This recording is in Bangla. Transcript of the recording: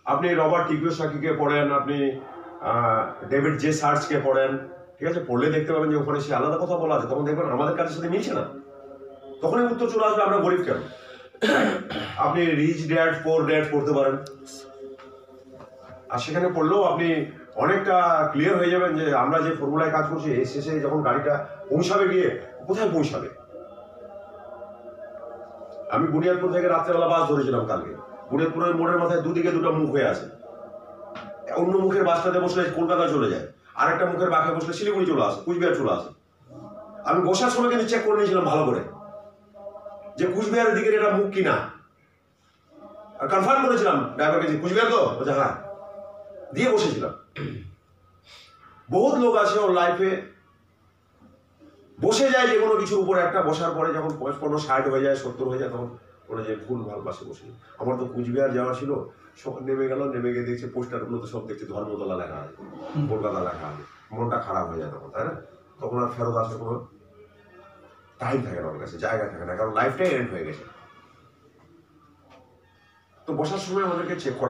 আপনি রবার্ট কিওসাকিকে পড়েন, আপনি ডেভিড জে সার্চকে পড়েন, ঠিক আছে? পড়লে দেখতে পাবেন যে ওখানে সে আলাদা কথা বলা আছে, তখন দেখবেন আমাদের কাজের সাথে মিলছে না, তখনই উত্তর চলে আসবে আমরা গরিব কেন। আপনি রিচ ড্যাড পোর ড্যাড পড়তে পারেন, আর সেখানে পড়লেও আপনি অনেকটা ক্লিয়ার হয়ে যাবেন যে আমরা যে ফর্মুলায় কাজ করছি এর শেষে যখন গাড়িটা পৌঁছাবে গিয়ে কোথায় পৌঁছাবে। আমি বুনিয়াদপুর থেকে রাত্রেবেলা বাস ধরেছিলাম কালকে। বুনিয়াদপুরের মোড়ের মাথায় দুদিকে দুটো মুখ হয়ে আছে, অন্য মুখের বাসটাতে বসলে কলকাতা চলে যায়, আরেকটা মুখের বাসে বসলে শিলিগুড়ি চলে আসে, কুচবিহার চলে আসে। আমি বসার সময় কিন্তু চেক করে নিয়েছিলাম ভালো করে যে কুচবিহারের দিকের এটা মুখ কিনা, আর কনফার্ম করেছিলাম ড্রাইভারকে যে কুচবিহার তো, বলছে হ্যাঁ, দিয়ে বসেছিলাম। বহুত লোক আছে ওর লাইফে বসে যায় যে কোনো কিছুর উপরে, একটা বসার পরে যখন 55-60 হয়ে যায়, 70 হয়ে যায়, তখন ওরা যে ফুল ভাল পাশে বসে। আমার তো কুচবিহার যাওয়া ছিল, সব নেমে গেল, নেমে গিয়ে দেখছে পোস্টারগুলো তো সব দেখছে ধর্মতলা লেখা আছে, কলকাতা লেখা আছে, মনটা খারাপ হয়ে যায় তখন, তাই না? তখন আর ফেরত আসার কোনো টাইম থাকে না, ওর কাছে জায়গা থাকে না, কারণ লাইফটাই এন্ড হয়ে গেছে। তো বসার সময় আমাদেরকে চেক